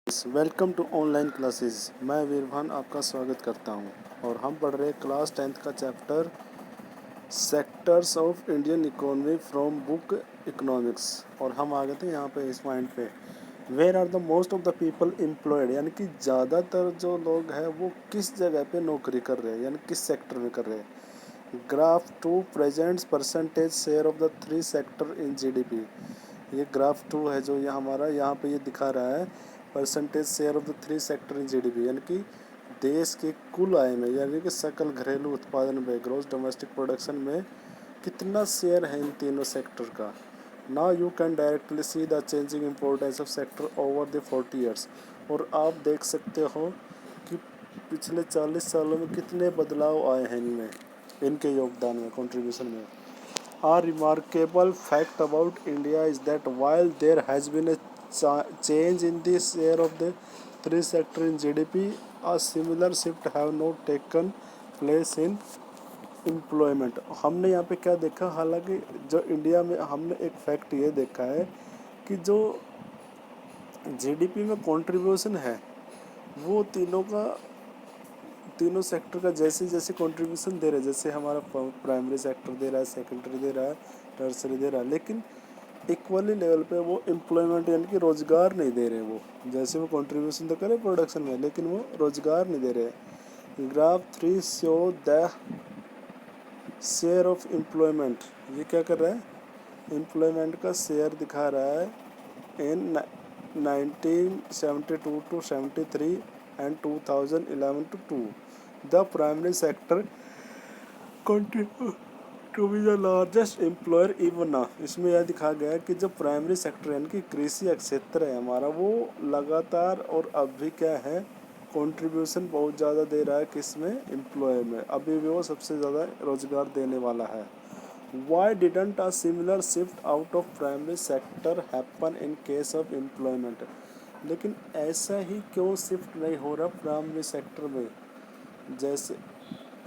Welcome to online classes. मैं वीरभान आपका स्वागत करता हूं और हम पढ़ रहे क्लास 10th का chapter sectors of Indian economy from book economics. और हम आ गए थे यहाँ पे इस पॉइंट पे, where are the most of the people employed, यानी कि ज़्यादातर जो लोग हैं वो किस जगह पे नौकरी कर रहे हैं, यानी किस सेक्टर में कर रहे हैं। Graph 2 presents percentage share of the 3 sector in GDP. ये ग्राफ 2 है जो ये हमारा यहाँ पे ये दिखा रहा है percentage share of the 3 sector in GDP, यानी कि देश के कुल आय में, यानी कि सकल घरेलू उत्पादन में, ग्रॉस डोमेस्टिक प्रोडक्शन में कितना शेयर है इन तीनों सेक्टर का। Now you can directly see the changing importance of sector over the 40 years. और आप देख सकते हो कि पिछले 40 सालों में कितने बदलाव आए हैं इनमें, इनके योगदान में, कंट्रीब्यूशन में। A remarkable fact about India is that while there has been a change in the share of the three sector in GDP, a similar shift have not taken place in employment। हमने यहाँ पे क्या देखा, हालांकि जो India में हमने एक फैक्ट ये देखा है कि जो जीडीपी में कंट्रीब्यूशन है वो तीनों सेक्टर का जैसे जैसे कंट्रीब्यूशन दे रहे हैं, जैसे हमारा प्राइमरी सेक्टर दे रहा है, सेकेंडरी दे रहा है, टर्सरी दे रहा है, लेकिन इक्वली लेवल पे वो एम्प्लॉयमेंट यानी कि रोज़गार नहीं दे रहे। वो जैसे वो कंट्रीब्यूशन तो करे प्रोडक्शन में, लेकिन वो रोज़गार नहीं दे रहे। Graph 3 show the share of employment. ये क्या कर रहा है, एम्प्लॉयमेंट का शेयर दिखा रहा है इन 1972 to 73 and 2011 to 2। The primary sector continue to be the largest employer even now। इसमें यह दिखा गया है कि जो प्राइमरी सेक्टर यानी कि कृषि क्षेत्र है हमारा, वो लगातार और अब भी क्या है, कंट्रीब्यूशन बहुत ज़्यादा दे रहा है किसमें, एम्प्लॉय में। अभी भी वो सबसे ज़्यादा रोजगार देने वाला है। Why didn't a similar shift out of primary sector happen in case of employment? लेकिन ऐसा ही क्यों शिफ्ट नहीं हो रहा प्राइमरी सेक्टर में, जैसे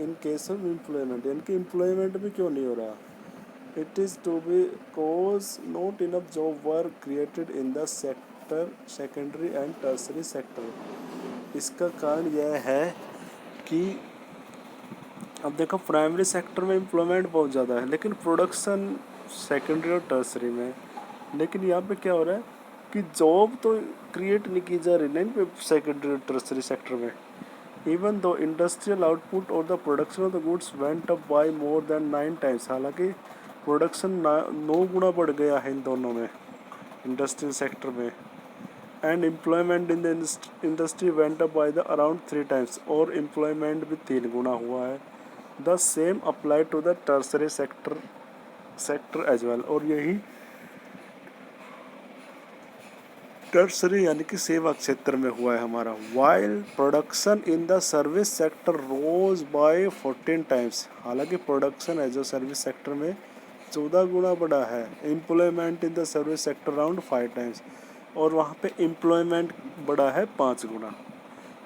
इन केस ऑफ एम्प्लॉयमेंट, यानी कि एम्प्लॉयमेंट में क्यों नहीं हो रहा। It is to because not enough job work created in the sector secondary and tertiary sector. इसका कारण यह है कि अब देखो प्राइमरी सेक्टर में एम्प्लॉयमेंट बहुत ज़्यादा है, लेकिन प्रोडक्शन सेकेंडरी और टर्सरी में। लेकिन यहाँ पे क्या हो रहा है कि जॉब तो क्रिएट नहीं की जा रही नहीं सेकेंडरी और टर्सरी सेक्टर में। इवन दो इंडस्ट्रियल आउटपुट और the production of the goods went up by more than 9 times. हालांकि प्रोडक्शन 9 गुना बढ़ गया है इन दोनों में, इंडस्ट्रियल सेक्टर में। And employment in the industry went up by the around 3 times, और एम्प्लॉयमेंट भी 3 गुना हुआ है। The same apply to the tertiary sector as well. और यही टर्सरी यानी कि सेवा क्षेत्र में हुआ है हमारा। While production in the service sector rose by 14 times. हालांकि प्रोडक्शन है जो सर्विस सेक्टर में 14 गुना बढ़ा है। Employment in the service sector around 5 times, और वहाँ पे एम्प्लॉयमेंट बढ़ा है 5 गुना,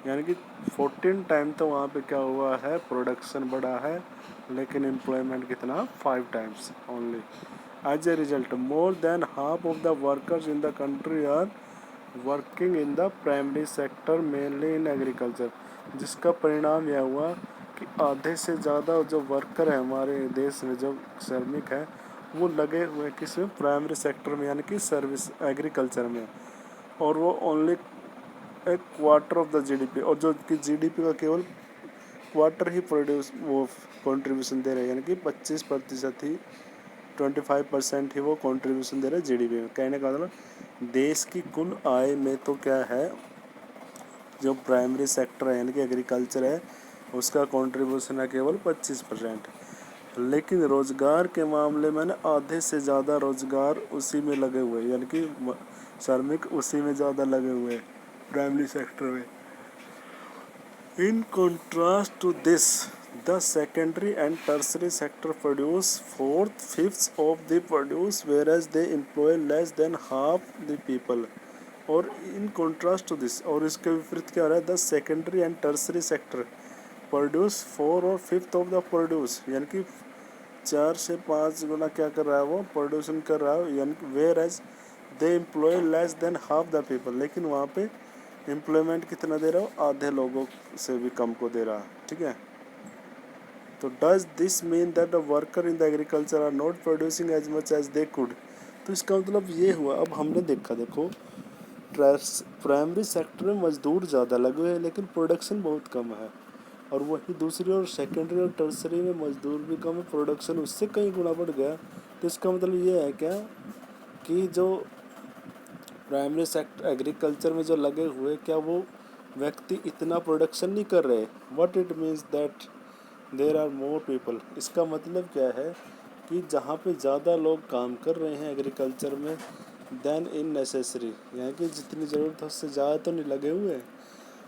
यानी कि 14 टाइम तो वहाँ पे क्या हुआ है, प्रोडक्शन बढ़ा है, लेकिन एम्प्लॉयमेंट कितना, 5 times only. As a result more than half of the workers in the country are working in the primary sector mainly in agriculture. जिसका परिणाम यह हुआ कि आधे से ज़्यादा जो वर्कर हैं हमारे देश में, जो श्रमिक हैं, वो लगे हुए किस में, प्राइमरी सेक्टर में, यानी कि सर्विस एग्रीकल्चर में। और वो ओनली एक क्वार्टर ऑफ द जीडीपी, और जो कि जीडीपी का केवल क्वार्टर ही प्रोड्यूस वो कंट्रीब्यूशन दे रहे हैं, यानी कि 25% ही, 25% ही वो कंट्रीब्यूशन दे रहे हैं जीडीपी में। कहने का मतलब देश की कुल आय में तो क्या है, जो प्राइमरी सेक्टर है यानी कि एग्रीकल्चर है, उसका कंट्रीब्यूशन है केवल 25%। लेकिन रोज़गार के मामले में ना आधे से ज़्यादा रोज़गार उसी में लगे हुए, यानी कि श्रमिक उसी में ज़्यादा लगे हुए प्राइमरी सेक्टर में। इन contrast to this, the secondary and tertiary sector produce 4/5 of the produce, whereas they employ less than half the people। और इन contrast to this, और इसके विपरीत क्या हो रहा है, the secondary and tertiary sector produce 4 और 5 ऑफ द प्रोड्यूस, यानी कि 4 से 5 गुना क्या कर रहा है, वो प्रोड्यूसन कर रहा है, यानी कि whereas they employ less than half the people. लेकिन वहाँ पे एम्प्लॉयमेंट कितना दे रहा हो, आधे लोगों से भी कम को दे रहा है, ठीक है। तो does this mean that the worker in the agriculture are not producing as much as they could. तो इसका मतलब ये हुआ, अब हमने देखा, देखो प्राइमरी सेक्टर में मजदूर ज़्यादा लगे हुए हैं लेकिन प्रोडक्शन बहुत कम है, और वही दूसरी और सेकेंडरी और टर्सरी में मजदूर भी कम है, प्रोडक्शन उससे कई गुना बढ़ गया। तो इसका मतलब ये है क्या कि जो प्राइमरी सेक्टर एग्रीकल्चर में जो लगे हुए, क्या वो व्यक्ति इतना प्रोडक्शन नहीं कर रहे। What it means that there are more people. इसका मतलब क्या है कि जहाँ पे ज़्यादा लोग काम कर रहे हैं एग्रीकल्चर में देन इन नेसेसरी, यानी कि जितनी ज़रूरत है उससे ज़्यादा तो नहीं लगे हुए।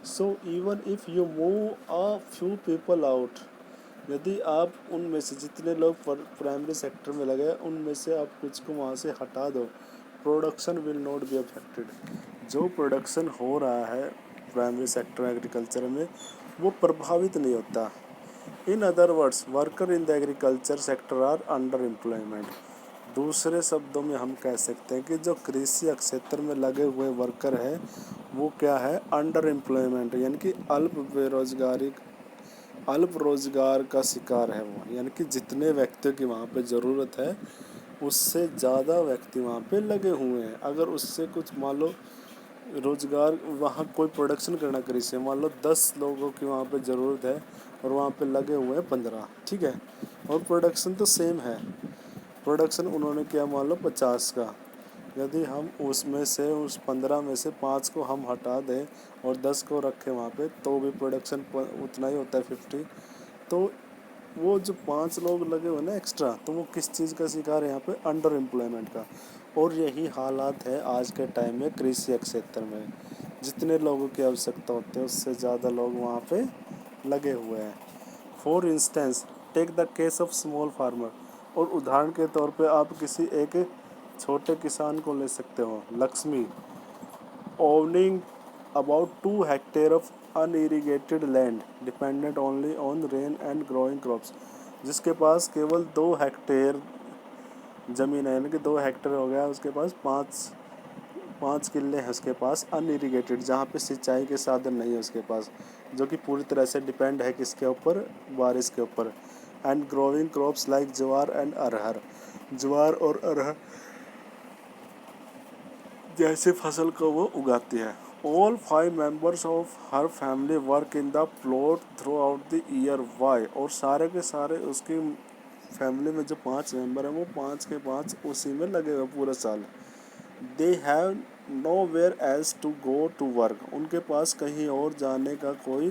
So even if you move a few people out, यदि आप उनमें से जितने लोग प्राइमरी सेक्टर में लगे हैं उनमें से आप कुछ को वहाँ से हटा दो, production will not be affected. जो प्रोडक्शन हो रहा है प्राइमरी सेक्टर एग्रीकल्चर में वो प्रभावित नहीं होता। In other words worker in the agriculture sector are under employment. दूसरे शब्दों में हम कह सकते हैं कि जो कृषि क्षेत्र में लगे हुए वर्कर है वो क्या है, अंडर एम्प्लॉयमेंट, यानी कि अल्प बेरोजगारी, अल्प रोजगार का शिकार है वो। यानी कि जितने व्यक्तियों की वहाँ पे ज़रूरत है उससे ज़्यादा व्यक्ति वहाँ पे लगे हुए हैं। अगर उससे कुछ मान लो रोजगार, वहाँ कोई प्रोडक्शन करना कृषि, मान लो 10 लोगों की वहाँ पे ज़रूरत है और वहाँ पे लगे हुए हैं 15, ठीक है, और प्रोडक्शन तो सेम है। प्रोडक्शन उन्होंने किया मान लो 50 का, यदि हम उसमें से उस 15 में से 5 को हम हटा दें और 10 को रखें वहाँ पे तो भी प्रोडक्शन उतना ही होता है 50। तो वो जो 5 लोग लगे हुए ना एक्स्ट्रा, तो वो किस चीज़ का शिकार है यहाँ पे, अंडर एम्प्लॉयमेंट का। और यही हालात है आज के टाइम में कृषि क्षेत्र में, जितने लोगों की आवश्यकता होती है उससे ज़्यादा लोग वहाँ पे लगे हुए हैं। For instance take the case of small farmer. और उदाहरण के तौर पे आप किसी एक छोटे किसान को ले सकते हो, Lakshmi, owning about 2 hectares of unirrigated land dependent only on rain and growing crops। जिसके पास केवल 2 हेक्टेयर ज़मीन है, यानी कि 2 हेक्टेयर हो गया उसके पास, 5 किले हैं उसके पास अनइरिगेटेड, जहाँ पे सिंचाई के साधन नहीं है उसके पास, जो कि पूरी तरह से डिपेंड है किसके ऊपर, बारिश के ऊपर। And growing crops like jowar and arhar, ज्वार और अरहर जैसे फसल को वो उगाती है। All 5 members of her family work in the plot throughout the year. Why, और सारे के सारे उसकी फैमिली में जो 5 मेंबर हैं वो 5 के 5 उसी में लगे हुए पूरा साल। They have nowhere else to go to work, उनके पास कहीं और जाने का कोई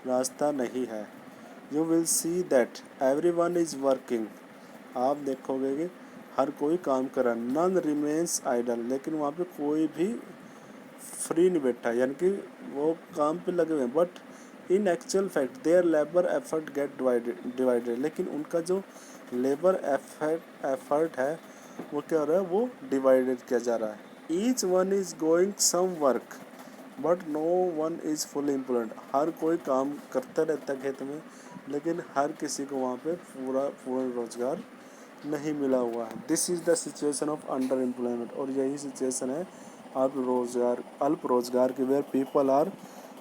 रास्ता नहीं है। You will see that every one is working, आप देखोगे कि हर कोई काम कर रहा है। नन रिमेन्स आइडल, लेकिन वहाँ पे कोई भी फ्री नहीं बैठा, यानी कि वो काम पे लगे हुए हैं। But in actual fact their labour effort get divided, लेकिन उनका जो लेबर एफर्ट है वो क्या हो रहा है, वो डिवाइडेड किया जा रहा है। Each one is going some work but no one is full employed, हर कोई काम करता रहता है खेत में लेकिन हर किसी को वहाँ पे पूर्ण रोजगार नहीं मिला हुआ है। This is the situation of underemployment, और यही सिचुएशन है अल्प रोजगार की, where people are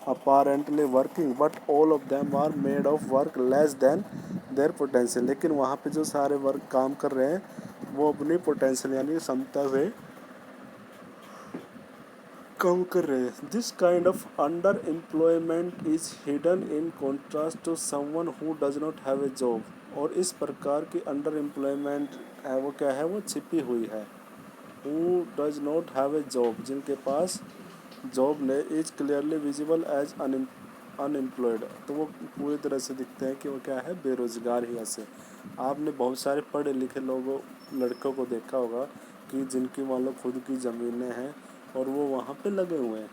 apparently working but all of them are made of work less than their potential। लेकिन वहाँ पे जो सारे वर्क काम कर रहे हैं वो अपनी पोटेंशियल यानी क्षमता से कम कर रहे हैं। This kind of underemployment is hidden in contrast to someone who does not have a job. और इस प्रकार की अंडर एम्प्लॉयमेंट है वो क्या है, वो छिपी हुई है। Who does not have a job, जिनके पास जॉब नहीं, is clearly visible as unemployed, तो वो पूरी तरह से दिखते हैं कि वो क्या है, बेरोजगार ही ऐसे। आपने बहुत सारे पढ़े लिखे लोगों लड़कों को देखा होगा कि जिनकी मान लो खुद की ज़मीनें हैं और वो वहाँ पे लगे हुए हैं।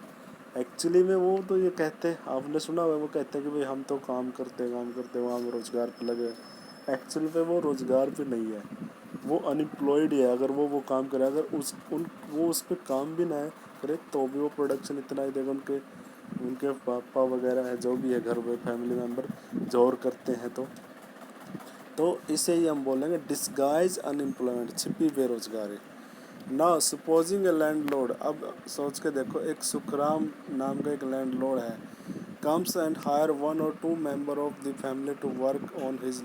एक्चुअली में वो तो ये कहते हैं, आपने सुना होगा, वो कहते हैं कि भाई हम तो काम करते वहाँ हम रोज़गार पे लगे। एक्चुअली में वो रोज़गार पे नहीं है, वो अनएम्प्लॉयड है। अगर वो काम करे, अगर वो उस पर काम भी ना करे तो भी वो प्रोडक्शन इतना ही देगा। उनके उनके पापा वगैरह है, जो भी है घर में फैमिली मेम्बर जोर करते हैं, तो इसे ही हम बोलेंगे डिस्गाइज अनएम्प्लॉयमेंट, छिपी बेरोजगारी। ना सपोजिंग ए लैंडलॉर्ड, अब सोच के देखो, एक सुखराम नाम का एक लैंडलॉर्ड है, कम्स एंड हायर वन और two member of the family to work on his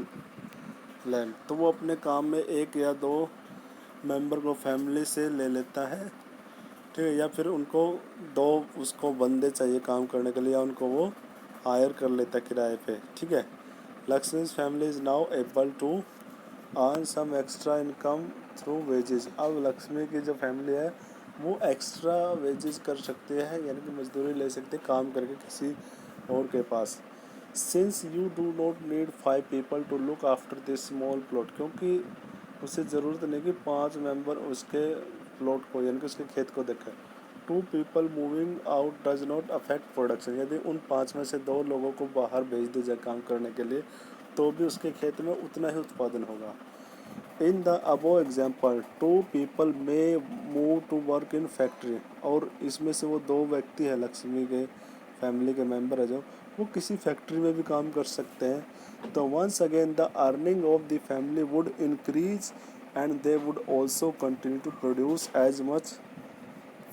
land, तो वो अपने काम में एक या दो मेंबर को फैमिली से ले लेता है, ठीक है, या फिर उनको दो उसको बंदे चाहिए काम करने के लिए, या उनको वो हायर कर लेता है किराए पे, ठीक है। Lakshmi's family is now able to earn some extra income through wages, अब लक्ष्मी की जो फैमिली है वो एक्स्ट्रा वेजेस कर सकते हैं, यानी कि मजदूरी ले सकते हैं काम करके किसी और के पास। Since you do not need 5 people to look after this small plot, क्योंकि उसे ज़रूरत नहीं कि 5 मेंबर उसके प्लॉट को, यानी कि उसके खेत को देखें। 2 people moving out does not affect production, यदि उन 5 में से 2 लोगों को बाहर भेज दिया जाए काम करने के लिए, तो भी उसके खेत में उतना ही उत्पादन होगा। In the above example 2 people may move to work in factory, और इसमें से वो 2 व्यक्ति है लक्ष्मी के फैमिली के मेंबर है जो, वो किसी फैक्ट्री में भी काम कर सकते हैं। तो once again the earning of the family would increase and they would also continue to produce as much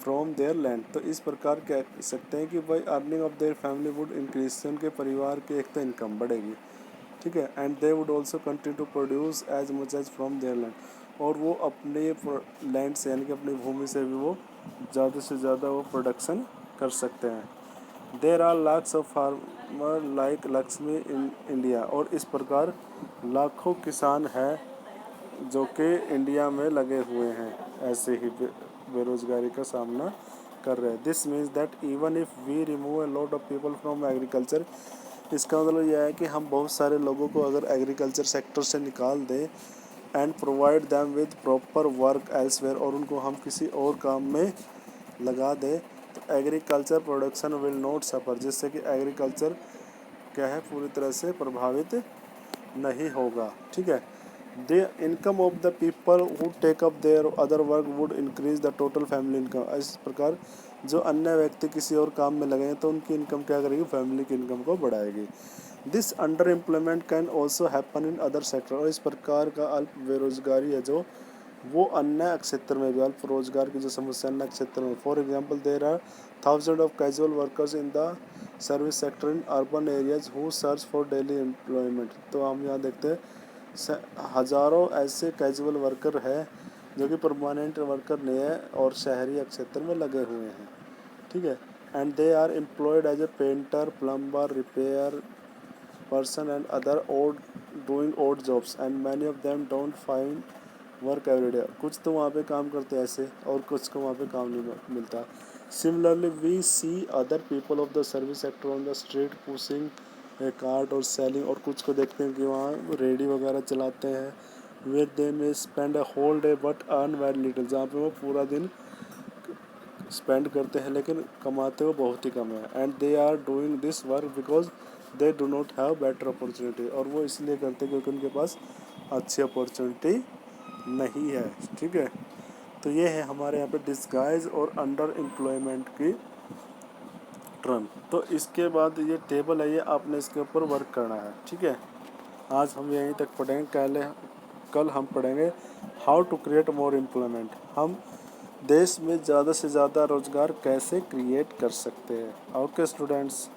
from their land, तो इस प्रकार कह सकते हैं कि भाई earning of their family would increase, से उनके परिवार की एक तो इनकम बढ़ेगी, ठीक है, and they would also continue to produce as much as from their land, और वो अपने लैंड से, यानी कि अपनी भूमि से भी वो ज़्यादा से ज़्यादा वो प्रोडक्शन कर सकते हैं। There are lakhs of farmer like Lakshmi in India, और इस प्रकार लाखों किसान हैं जो कि इंडिया में लगे हुए हैं, ऐसे ही बेरोजगारी का सामना कर रहे हैं। This means that even if we remove a lot of people from agriculture, इसका मतलब यह है कि हम बहुत सारे लोगों को अगर एग्रीकल्चर सेक्टर से निकाल दें and provide them with proper work elsewhere, और उनको हम किसी और काम में लगा दें, तो एग्रीकल्चर प्रोडक्शन विल नॉट सफ़र, जिससे कि एग्रीकल्चर क्या है पूरी तरह से प्रभावित नहीं होगा, ठीक है। The income of the people who take up their other work would increase the total family income, इस प्रकार जो अन्य व्यक्ति किसी और काम में लगे हैं तो उनकी इनकम क्या करेगी, फैमिली की इनकम को बढ़ाएगी। This under employment can also happen in other sector, और इस प्रकार का अल्प बेरोजगारी है जो वो अन्य क्षेत्र में भी, अल्प रोजगार की जो समस्या अन्य क्षेत्र में, for example there are thousand of casual workers in the service sector in urban areas who search for daily employment, तो हम यहाँ देखते हैं हज़ारों ऐसे कैजुअल वर्कर हैं जो कि परमानेंट वर्कर नहीं है और शहरी क्षेत्र में लगे हुए हैं, ठीक है। And they are employed as a painter, plumber, repair person and other odd doing odd jobs and many of them don't find work every day, कुछ तो वहाँ पे काम करते हैं ऐसे और कुछ को वहाँ पे काम नहीं मिलता। Similarly we see other people of the service sector on the street pushing a cart और selling, और कुछ को देखते हैं कि वहाँ रेडी वगैरह चलाते हैं, where they may spend a whole day but earn very little, जहाँ पे वो पूरा दिन स्पेंड करते हैं लेकिन कमाते वो बहुत ही कम है। And they are doing this work because they do not have better opportunity, और वो इसलिए करते हैं क्योंकि उनके पास अच्छी अपॉर्चुनिटी नहीं है, ठीक है। तो ये है हमारे यहाँ पे डिस्गाइज और अंडर एम्प्लॉयमेंट की टर्म। तो इसके बाद ये टेबल है, ये आपने इसके ऊपर वर्क करना है, ठीक है। आज हम यहीं तक पढ़ेंगे, कल हम पढ़ेंगे how to create more employment, हम देश में ज़्यादा से ज़्यादा रोज़गार कैसे क्रिएट कर सकते हैं। Okay students.